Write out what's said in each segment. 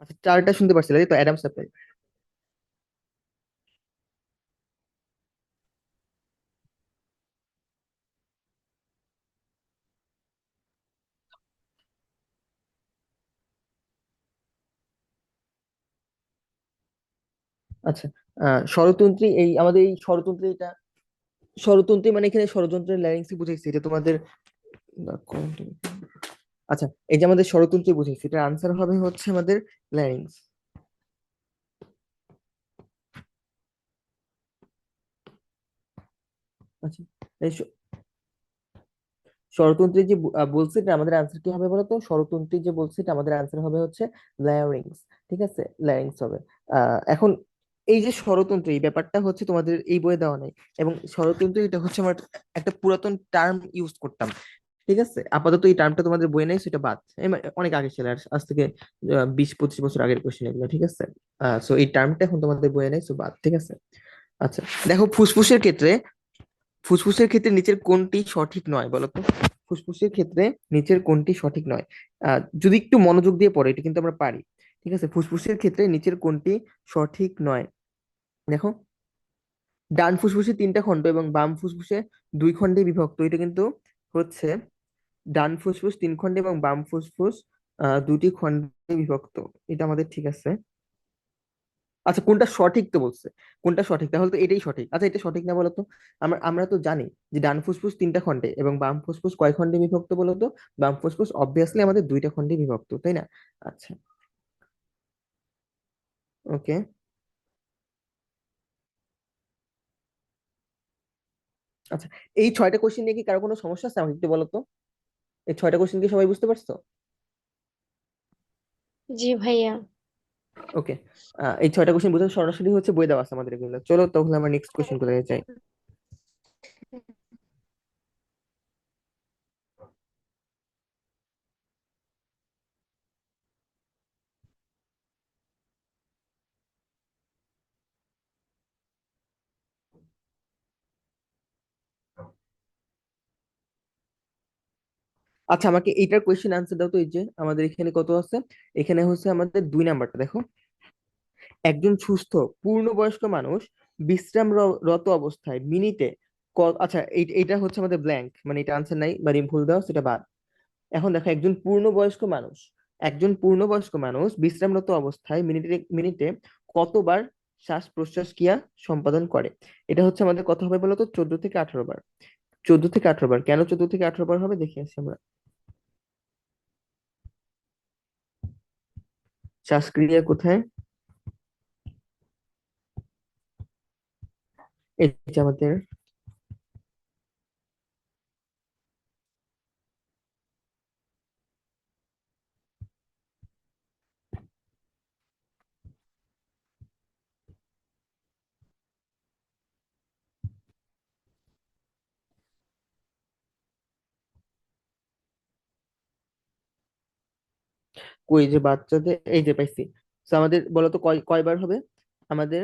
আচ্ছা, চারটা শুনতে পারছিলে তাই তো, অ্যাডাম স্যাপেল। আচ্ছা, স্বরতন্ত্রী, এই আমাদের এই স্বরতন্ত্রী এটা, স্বরতন্ত্রী মানে এখানে ষড়যন্ত্রের ল্যারিংসই বুঝাইছে, এটা তোমাদের আচ্ছা, এই যে আমাদের স্বরতন্ত্রী বুঝাইছে, এটার আনসার হবে হচ্ছে আমাদের ল্যারিংস। আচ্ছা, এই স্বরতন্ত্রী যে বলছে এটা আমাদের আনসার কি হবে বলতো, স্বরতন্ত্রী যে বলছে এটা আমাদের আনসার হবে হচ্ছে ল্যারিংস। ঠিক আছে, ল্যারিংস হবে। এখন এই যে স্বরতন্ত্র, এই ব্যাপারটা হচ্ছে তোমাদের এই বইয়ে দেওয়া নেই, এবং স্বরতন্ত্র এটা হচ্ছে আমার একটা পুরাতন টার্ম ইউজ করতাম। ঠিক আছে, আপাতত এই টার্মটা তোমাদের বইয়ে নেই, সেটা বাদ। অনেক আগে ছিল, আজ থেকে 20-25 বছর আগের কোশ্চেন এগুলো। ঠিক আছে, সো এই টার্মটা এখন তোমাদের বইয়ে নেই, সো বাদ। ঠিক আছে। আচ্ছা, দেখো ফুসফুসের ক্ষেত্রে, ফুসফুসের ক্ষেত্রে নিচের কোনটি সঠিক নয় বলতো? ফুসফুসের ক্ষেত্রে নিচের কোনটি সঠিক নয়? যদি একটু মনোযোগ দিয়ে পড়ো, এটা কিন্তু আমরা পারি। ঠিক আছে, ফুসফুসের ক্ষেত্রে নিচের কোনটি সঠিক নয়? দেখো, ডান ফুসফুসে 3টা খণ্ড এবং বাম ফুসফুসে 2 খণ্ডে বিভক্ত, এটা কিন্তু হচ্ছে ডান ফুসফুস 3 খণ্ডে এবং বাম ফুসফুস 2টি খণ্ডে বিভক্ত। এটা আমাদের ঠিক আছে। আচ্ছা, কোনটা সঠিক তো বলছে, কোনটা সঠিক, তাহলে তো এটাই সঠিক। আচ্ছা, এটা সঠিক না বলতো? আমরা আমরা তো জানি যে ডান ফুসফুস 3টা খণ্ডে এবং বাম ফুসফুস কয় খণ্ডে বিভক্ত বলতো? বাম ফুসফুস অবভিয়াসলি আমাদের 2টা খণ্ডে বিভক্ত, তাই না? আচ্ছা, ওকে। আচ্ছা, এই 6টা কোশ্চেন নিয়ে কি কারো কোনো সমস্যা আছে আমাকে একটু বলো তো? এই 6টা কোশ্চেন কি সবাই বুঝতে পারছো? জি ভাইয়া। ওকে, এই 6টা কোশ্চেন বুঝতে সরাসরি হচ্ছে বই দেওয়া আছে আমাদের এগুলো। চলো তাহলে আমরা নেক্সট কোশ্চেন কোথায় যাই। আচ্ছা, আমাকে এইটার কোয়েশ্চেন আনসার দাও তো। এই যে আমাদের এখানে কত আছে, এখানে হচ্ছে আমাদের 2 নাম্বারটা দেখো। একজন সুস্থ পূর্ণবয়স্ক মানুষ বিশ্রামরত অবস্থায় মিনিটে আচ্ছা, এইটা হচ্ছে আমাদের ব্ল্যাঙ্ক, মানে এটা আনসার নাই, মানে ভুল দাও, সেটা বাদ। এখন দেখো, একজন পূর্ণবয়স্ক মানুষ বিশ্রামরত অবস্থায় মিনিটে মিনিটে কতবার শ্বাস প্রশ্বাস ক্রিয়া সম্পাদন করে? এটা হচ্ছে আমাদের কত হবে বলতো, 14 থেকে 18 বার। 14 থেকে 18 বার, কেন 14 থেকে 18 বার হবে দেখে আসি আমরা। শ্বাসক্রিয়া কোথায়? এই যে আমাদের, ওই যে বাচ্চাদের, এই যে পাইছি। তো আমাদের বলতো কয়বার হবে আমাদের?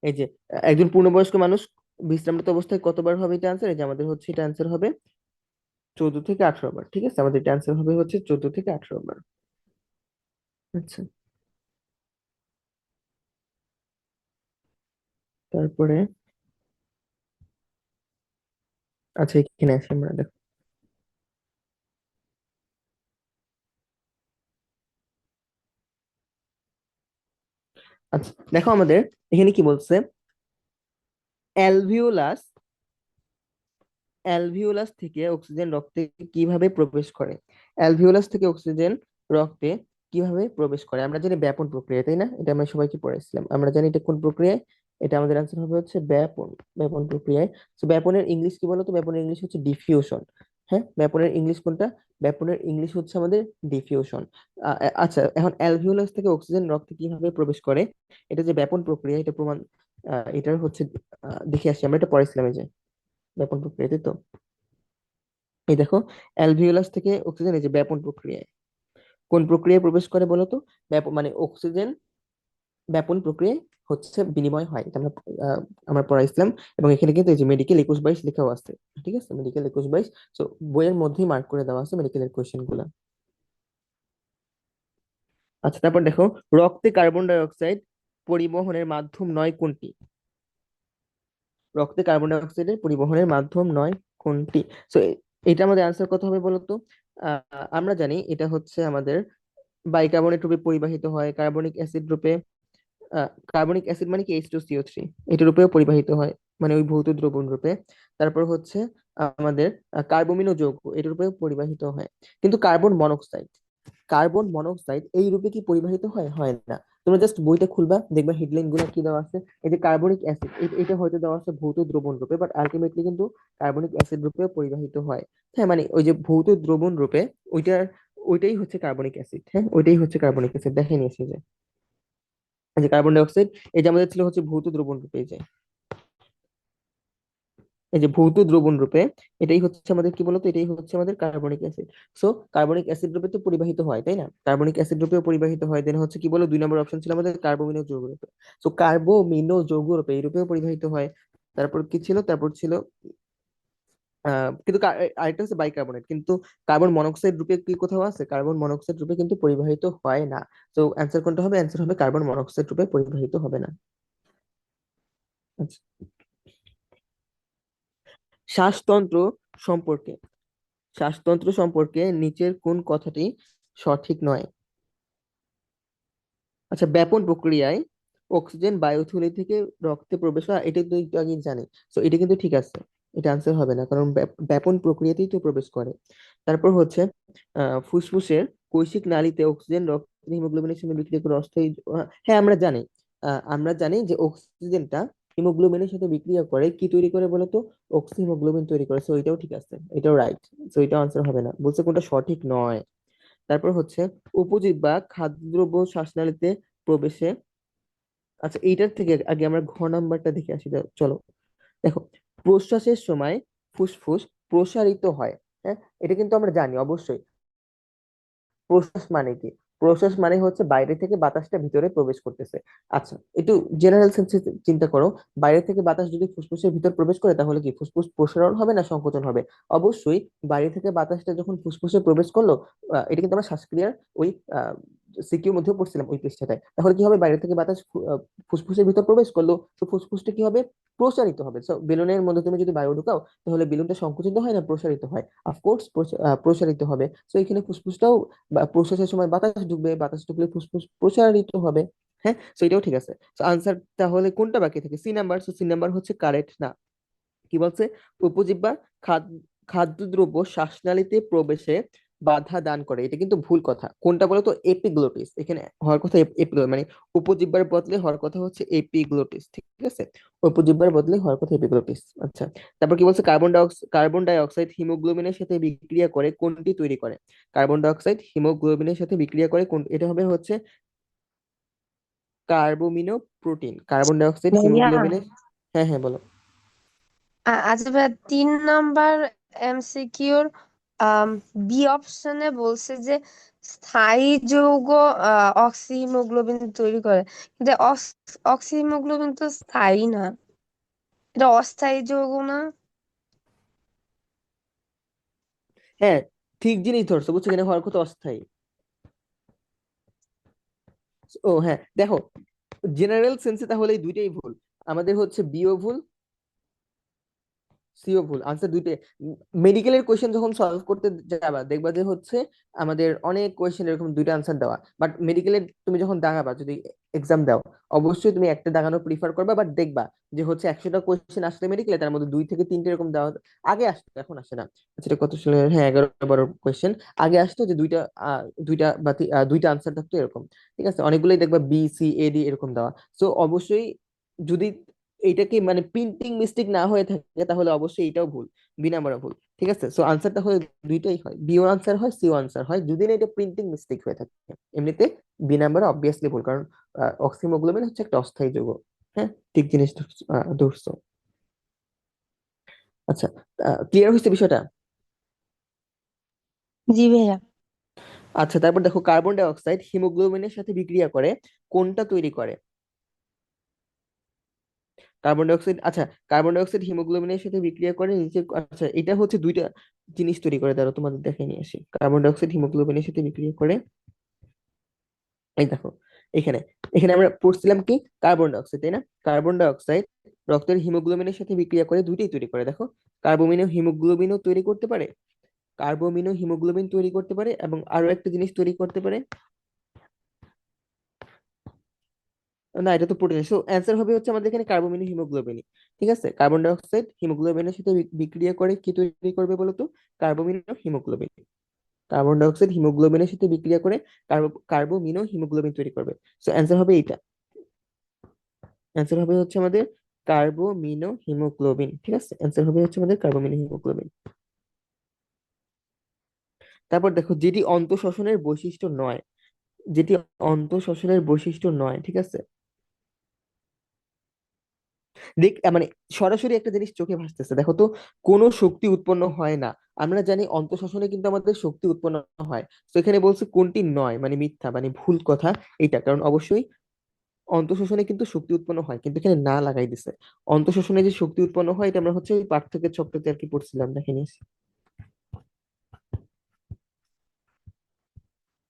এই যে একজন পূর্ণবয়স্ক মানুষ বিশ্রামরত অবস্থায় কতবার হবে, এটা আনসার। এই যে আমাদের হচ্ছে এটা আনসার হবে 14 থেকে 18 বার। ঠিক আছে, আমাদের এটা আনসার হবে হচ্ছে 14 থেকে 18 বার। আচ্ছা, তারপরে, আচ্ছা এখানে আসি আমরা, দেখো। আচ্ছা, দেখো আমাদের এখানে কি বলছে, অ্যালভিওলাস অ্যালভিওলাস থেকে অক্সিজেন রক্তে কিভাবে প্রবেশ করে? অ্যালভিওলাস থেকে অক্সিজেন রক্তে কিভাবে প্রবেশ করে? আমরা জানি ব্যাপন প্রক্রিয়া, তাই না? এটা আমরা সবাইকে পড়াইছিলাম, আমরা জানি এটা কোন প্রক্রিয়ায়। এটা আমাদের আনসার হবে হচ্ছে ব্যাপন, ব্যাপন প্রক্রিয়ায়। তো ব্যাপনের ইংলিশ কি বলতো? ব্যাপনের ইংলিশ হচ্ছে ডিফিউশন। হ্যাঁ, ব্যাপনের ইংলিশ কোনটা? ব্যাপনের ইংলিশ হচ্ছে আমাদের ডিফিউশন। আচ্ছা, এখন অ্যালভিওলাস থেকে অক্সিজেন রক্তে কিভাবে প্রবেশ করে, এটা যে ব্যাপন প্রক্রিয়া, এটা প্রমাণ, এটার হচ্ছে দেখে আসি আমরা, এটা পড়াইছিলাম এই যে ব্যাপন প্রক্রিয়া, তাই তো। এই দেখো, অ্যালভিওলাস থেকে অক্সিজেন এই যে ব্যাপন প্রক্রিয়ায়, কোন প্রক্রিয়ায় প্রবেশ করে বলতো? ব্যাপন মানে অক্সিজেন ব্যাপন প্রক্রিয়ায় হচ্ছে বিনিময় হয়, এটা আমরা আমরা পড়াইছিলাম। এবং এখানে কিন্তু এই যে মেডিকেল 21-22 লেখাও আছে। ঠিক আছে, মেডিকেল 21-22, তো বইয়ের মধ্যেই মার্ক করে দেওয়া আছে মেডিকেলের কোশ্চেন গুলা। আচ্ছা, তারপর দেখো, রক্তে কার্বন ডাই অক্সাইড পরিবহনের মাধ্যম নয় কোনটি? রক্তে কার্বন ডাই অক্সাইডের পরিবহনের মাধ্যম নয় কোনটি? সো এটা আমাদের আনসার কত হবে বলো তো? আমরা জানি এটা হচ্ছে আমাদের বাইকার্বনেট রূপে পরিবাহিত হয়, কার্বনিক অ্যাসিড রূপে, কার্বনিক অ্যাসিড মানে কি H2CO3, এটার রূপেও পরিবাহিত হয়, মানে ওই ভৌত দ্রবণ রূপে। তারপর হচ্ছে আমাদের কার্বমিনো যৌগ, এটার রূপেও পরিবাহিত হয়। কিন্তু কার্বন মনোক্সাইড এই রূপে কি পরিবাহিত হয়? হয় না। তোমরা জাস্ট বইটা খুলবা, দেখবা হেডলাইন গুলো কি দেওয়া আছে। এই যে কার্বনিক অ্যাসিড, এটা হয়তো দেওয়া আছে ভৌত দ্রবণ রূপে, বাট আলটিমেটলি কিন্তু কার্বনিক অ্যাসিড রূপে পরিবাহিত হয়। হ্যাঁ, মানে ওই যে ভৌত দ্রবণ রূপে, ওইটার ওইটাই হচ্ছে কার্বনিক অ্যাসিড। হ্যাঁ, ওইটাই হচ্ছে কার্বনিক অ্যাসিড, দেখে নিয়েছি যে এই যে কার্বন ডাই অক্সাইড, এই যে আমাদের ছিল হচ্ছে ভৌত দ্রবণ রূপে, এই যে ভৌত দ্রবণ রূপে, এটাই হচ্ছে আমাদের কি বলতো, এটাই হচ্ছে আমাদের carbonic acid. So carbonic acid রূপে তো পরিবাহিত হয়, তাই না? কার্বনিক অ্যাসিড রূপেও পরিবাহিত হয়, দেন হচ্ছে কি বলো, 2 নম্বর অপশন ছিল আমাদের কার্বোমিনো যৌগ রূপে। সো কার্বোমিনো যৌগ রূপে এই রূপেও পরিবাহিত হয়। তারপর কি ছিল, তারপর ছিল কিন্তু আরেকটা হচ্ছে বাইকার্বনেট, কিন্তু কার্বন মনোক্সাইড রূপে কি কোথাও আছে? কার্বন মনোক্সাইড রূপে কিন্তু পরিবাহিত হয় না। তো অ্যান্সার কোনটা হবে? অ্যান্সার হবে কার্বন মনোক্সাইড রূপে পরিবাহিত হবে না। আচ্ছা, শ্বাসতন্ত্র সম্পর্কে শ্বাসতন্ত্র সম্পর্কে নিচের কোন কথাটি সঠিক নয়? আচ্ছা, ব্যাপন প্রক্রিয়ায় অক্সিজেন বায়ুথলি থেকে রক্তে প্রবেশ হয়, এটা তো একটু আগে জানি। তো এটা কিন্তু ঠিক আছে, এটা আনসার হবে না, কারণ ব্যাপন প্রক্রিয়াতেই তো প্রবেশ করে। তারপর হচ্ছে ফুসফুসের কৈশিক নালীতে অক্সিজেন রক্তের হিমোগ্লোবিনের সঙ্গে বিক্রিয়া করে অস্থায়ী হ্যাঁ, আমরা জানি যে অক্সিজেনটা হিমোগ্লোবিনের সাথে বিক্রিয়া করে কি তৈরি করে বলতো? অক্সি হিমোগ্লোবিন তৈরি করে। সো এটাও ঠিক আছে, এটাও রাইট। সো এটা আনসার হবে না, বলছে কোনটা সঠিক নয়। তারপর হচ্ছে উপজিহ্বা খাদ্যদ্রব্য শ্বাসনালীতে প্রবেশে। আচ্ছা, এইটার থেকে আগে আমরা ঘ নাম্বারটা দেখে আসি, চলো। দেখো, প্রশ্বাসের সময় ফুসফুস প্রসারিত হয়। হ্যাঁ, এটা কিন্তু আমরা জানি অবশ্যই। প্রশ্বাস মানে কি? প্রশ্বাস মানে হচ্ছে বাইরে থেকে বাতাসটা ভিতরে প্রবেশ করতেছে। আচ্ছা, একটু জেনারেল সেন্সে চিন্তা করো, বাইরে থেকে বাতাস যদি ফুসফুসের ভিতর প্রবেশ করে তাহলে কি ফুসফুস প্রসারণ হবে না সংকোচন হবে? অবশ্যই। বাইরে থেকে বাতাসটা যখন ফুসফুসে প্রবেশ করলো, এটা কিন্তু আমরা শ্বাসক্রিয়ার ওই সিকিউর মধ্যেও পড়ছিলাম ওই পৃষ্ঠাটায়, তাহলে কি হবে? বাইরে থেকে বাতাস ফুসফুসের ভিতর প্রবেশ করলো, তো ফুসফুসটা কি হবে? প্রসারিত হবে। বেলুনের মধ্যে তুমি যদি বায়ু ঢুকাও, তাহলে বেলুনটা সংকুচিত হয় না প্রসারিত হয়? অফকোর্স প্রসারিত হবে। তো এখানে ফুসফুসটাও বা প্রশ্বাসের সময় বাতাস ঢুকবে, বাতাস ঢুকলে ফুসফুস প্রসারিত হবে। হ্যাঁ, তো এটাও ঠিক আছে। তো আনসার তাহলে কোনটা বাকি থাকে? C number. সি নাম্বার হচ্ছে কারেক্ট না। কি বলছে? উপজিহ্বা খাদ্যদ্রব্য শ্বাসনালীতে প্রবেশে বাধা দান করে, এটা কিন্তু ভুল কথা। কোনটা বলতো? এপিগ্লোটিস। এখানে হওয়ার কথা এপিগ্লোটিস, মানে উপজিহ্বার বদলে হওয়ার কথা হচ্ছে এপিগ্লোটিস, ঠিক আছে? উপজিহ্বার বদলে হওয়ার কথা এপিগ্লোটিস। আচ্ছা, তারপর কি বলছে? কার্বন ডাই অক্সাইড হিমোগ্লোবিনের সাথে বিক্রিয়া করে কোনটি তৈরি করে? কার্বন ডাই অক্সাইড হিমোগ্লোবিনের সাথে বিক্রিয়া করে কোন, এটা হবে হচ্ছে carbamino protein. Carbon die oxide ভাইয়া, হিমোগ্লোবিনের, হ্যাঁ হ্যাঁ বলো। আচ্ছা ভাইয়া, 3 নাম্বার এমসিকিউর বি অপশনে বলছে যে স্থায়ী যৌগ অক্সিহিমোগ্লোবিন তৈরি করে, কিন্তু অক্সিহিমোগ্লোবিন তো স্থায়ী না, এটা অস্থায়ী যৌগ না? হ্যাঁ, ঠিক জিনিস ধরছো, বুঝছো, এখানে হওয়ার কথা অস্থায়ী। ও হ্যাঁ, দেখো, জেনারেল সেন্সে তাহলে এই দুইটাই ভুল। আমাদের হচ্ছে বিও ভুল, সিও ভুল, আনসার দুইটাই। মেডিকেলের কোয়েশ্চেন যখন সলভ করতে যাবা, দেখবা যে হচ্ছে আমাদের অনেক কোয়েশ্চেন এরকম দুইটা আনসার দেওয়া, বাট মেডিকেলের তুমি যখন দাগাবা, যদি এক্সাম দাও, অবশ্যই তুমি একটা দাগানো প্রিফার করবা। বাট দেখবা যে হচ্ছে 100টা কোয়েশ্চেন আসলে মেডিকেলে, তার মধ্যে 2 থেকে 3টে এরকম দেওয়া আগে আসতো, এখন আসে না। আচ্ছা, এটা কত সালের? হ্যাঁ, 11-12 কোয়েশ্চেন আগে আসতো, যে দুইটা আনসার থাকতো এরকম। ঠিক আছে, অনেকগুলোই দেখবা বি সি এ ডি এরকম দেওয়া। সো অবশ্যই, যদি এইটাকে মানে প্রিন্টিং মিস্টেক না হয়ে থাকে, তাহলে অবশ্যই এটাও ভুল, বি নাম্বারও ভুল। ঠিক আছে, সো আনসারটা হয়ে দুইটাই হয়, বিও আনসার হয়, সিও আনসার হয়, যদি না এটা প্রিন্টিং মিস্টেক হয়ে থাকে। এমনিতে বি নাম্বার অবভিয়াসলি ভুল, কারণ অক্সিমোগ্লোবিন হচ্ছে একটা অস্থায়ী যৌগ। হ্যাঁ, ঠিক জিনিস ধরছো। আচ্ছা, ক্লিয়ার হয়েছে বিষয়টা? জি ভাইয়া। আচ্ছা, তারপর দেখো, কার্বন ডাই অক্সাইড হিমোগ্লোবিনের সাথে বিক্রিয়া করে কোনটা তৈরি করে? কার্বন ডাই অক্সাইড, আচ্ছা, কার্বন ডাই অক্সাইড হিমোগ্লোবিনের সাথে বিক্রিয়া করে নিচে, আচ্ছা, এটা হচ্ছে দুইটা জিনিস তৈরি করে, তারা তোমাদের দেখে নিয়ে আসি। কার্বন ডাই অক্সাইড হিমোগ্লোবিনের সাথে বিক্রিয়া করে এই দেখো, এখানে এখানে আমরা পড়ছিলাম কি, কার্বন ডাই অক্সাইড, তাই না? কার্বন ডাই অক্সাইড রক্তের হিমোগ্লোবিনের সাথে বিক্রিয়া করে দুইটাই তৈরি করে, দেখো, কার্বোমিনও হিমোগ্লোবিনও তৈরি করতে পারে, কার্বোমিনও হিমোগ্লোবিন তৈরি করতে পারে, এবং আরো একটা জিনিস তৈরি করতে পারে, না এটা তো প্রোটিন, সো অ্যান্সার হবে হচ্ছে আমাদের এখানে কার্বোমিন হিমোগ্লোবিন। ঠিক আছে, কার্বন ডাই অক্সাইড হিমোগ্লোবিনের সাথে বিক্রিয়া করে কি তৈরি করবে বলতো? কার্বোমিন হিমোগ্লোবিন। কার্বন ডাই অক্সাইড হিমোগ্লোবিনের সাথে বিক্রিয়া করে কার্বোমিনো হিমোগ্লোবিন তৈরি করবে। সো অ্যান্সার হবে এইটা, অ্যান্সার হবে হচ্ছে আমাদের কার্বোমিনো হিমোগ্লোবিন। ঠিক আছে, অ্যান্সার হবে হচ্ছে আমাদের কার্বোমিনো হিমোগ্লোবিন। তারপর দেখো, যেটি অন্তঃশ্বসনের বৈশিষ্ট্য নয়, যেটি অন্তঃশ্বসনের বৈশিষ্ট্য নয়, ঠিক আছে, দেখ মানে সরাসরি একটা জিনিস চোখে ভাসতেছে, দেখো তো, কোনো শক্তি উৎপন্ন হয় না। আমরা জানি অন্তঃশ্বসনে কিন্তু আমাদের শক্তি উৎপন্ন হয়, তো এখানে বলছে কোনটি নয়, মানে মিথ্যা, মানে ভুল কথা এটা, কারণ অবশ্যই অন্তঃশ্বসনে কিন্তু শক্তি উৎপন্ন হয়, কিন্তু এখানে না লাগাই দিছে। অন্তঃশ্বসনে যে শক্তি উৎপন্ন হয় এটা আমরা হচ্ছে ওই পার্থক্যের চক্রতে আর কি পড়ছিলাম, দেখে নিস।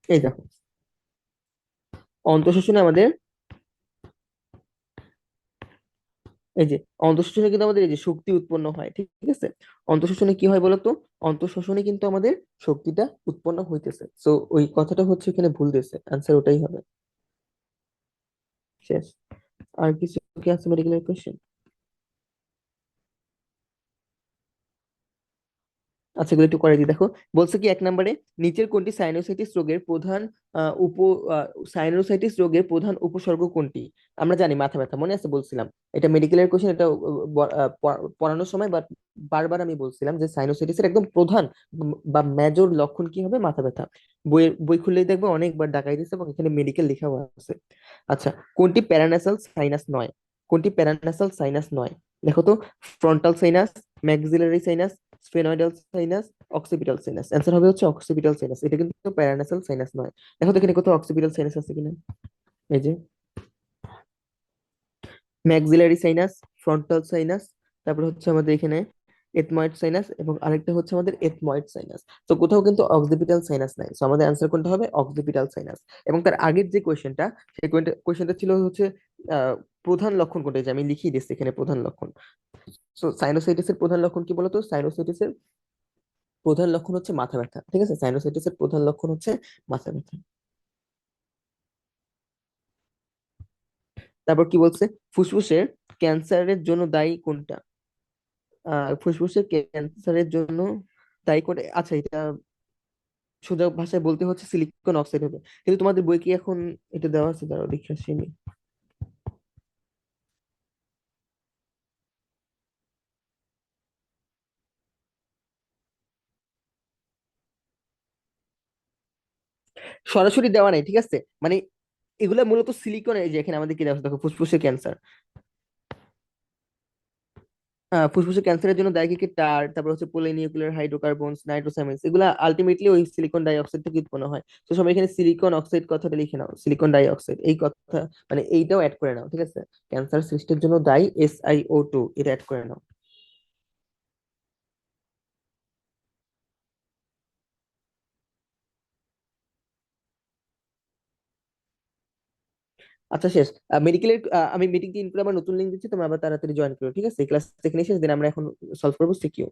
এই দেখো, অন্তঃশ্বসনে আমাদের, এই যে অন্তঃশ্বসনে কিন্তু আমাদের এই যে শক্তি উৎপন্ন হয়, ঠিক আছে। অন্তঃশ্বসনে কি হয় বলতো? অন্তঃশ্বসনে কিন্তু আমাদের শক্তিটা উৎপন্ন হইতেছে, তো ওই কথাটা হচ্ছে এখানে ভুল দিয়েছে, আনসার ওটাই হবে। শেষ। আর কিছু কি আছে মেডিকেলের কোশ্চেন? আচ্ছা, এগুলো একটু করে দিই, দেখো। বলছে কি, 1 নম্বরে, নিচের কোনটি সাইনোসাইটিস রোগের প্রধান আহ, উপ সাইনোসাইটিস রোগের প্রধান উপসর্গ কোনটি? আমরা জানি মাথা ব্যথা, মনে আছে বলছিলাম, এটা মেডিকেলের কোশ্চেন, এটা পড়ানোর সময় বা বারবার আমি বলছিলাম যে সাইনোসাইটিসের একদম প্রধান বা মেজর লক্ষণ কি হবে? মাথা ব্যথা। বই খুললেই দেখবে অনেকবার ডাকাই দিচ্ছে এবং এখানে মেডিকেল লেখাও আছে। আচ্ছা, কোনটি প্যারানাসাল সাইনাস নয়? কোনটি প্যারানাসাল সাইনাস নয়? দেখো তো, frontal sinus, maxillary sinus, sphenoidal sinus, occipital sinus. Answer হবে হচ্ছে অক্সিপিটাল সাইনাস, এটা কিন্তু প্যারানাসাল সাইনাস নয়। দেখো তো এখানে কোথাও অক্সিপিটাল সাইনাস আছে কিনা। এই যে ম্যাক্সিলারি সাইনাস, ফ্রন্টাল সাইনাস, তারপর হচ্ছে আমাদের এখানে এথময়েড সাইনাস, এবং আরেকটা হচ্ছে আমাদের এথময়েড সাইনাস। তো কোথাও কিন্তু অক্সিপিটাল সাইনাস নাই, তো আমাদের অ্যান্সার কোনটা হবে? Occipital sinus. এবং তার আগের যে কোয়েশ্চেনটা, সেই কোয়েশ্চেনটা ছিল হচ্ছে আহ, প্রধান লক্ষণ কোনটা, যে আমি লিখিয়ে দিচ্ছি এখানে প্রধান লক্ষণ। তো সাইনোসাইটিসের প্রধান লক্ষণ কি বলতো? সাইনোসাইটিসের প্রধান লক্ষণ হচ্ছে মাথা ব্যথা, ঠিক আছে, সাইনোসাইটিসের প্রধান লক্ষণ হচ্ছে মাথা ব্যথা। তারপর কি বলছে? ফুসফুসের ক্যান্সারের জন্য দায়ী কোনটা? ফুসফুসের ক্যান্সারের জন্য দায়ী কোনটা, আচ্ছা এটা সোজা ভাষায় বলতে হচ্ছে সিলিকন অক্সাইড হবে, কিন্তু তোমাদের বই কি এখন এটা দেওয়া আছে? দাঁড়াও দেখে আসি আমি। সরাসরি দেওয়া নাই, ঠিক আছে, মানে এগুলা মূলত সিলিকন, এই যে এখানে আমাদের কি দেওয়া আছে দেখো, ফুসফুসের ক্যান্সার, ফুসফুসের ক্যান্সারের জন্য দায়ী কি কি? টার, তারপর হচ্ছে পলিনিউক্লিয়ার হাইড্রোকার্বনস, নাইট্রোসামিনস, এগুলা আলটিমেটলি ওই সিলিকন ডাই অক্সাইড থেকে উৎপন্ন হয়। তো সবাই এখানে সিলিকন অক্সাইড কথাটা লিখে নাও, সিলিকন ডাই অক্সাইড এই কথা, মানে এইটাও অ্যাড করে নাও, ঠিক আছে। ক্যান্সার সৃষ্টির জন্য দায়ী SiO2, এটা অ্যাড করে নাও। আচ্ছা, শেষ। মেডিকেলের আমি মিটিং টি ইন করে আবার নতুন লিঙ্ক দিচ্ছি, তোমরা আবার তাড়াতাড়ি জয়েন করো, ঠিক আছে। ক্লাস এখানে শেষ, দিন আমরা এখন সলভ করবো সিকিউ।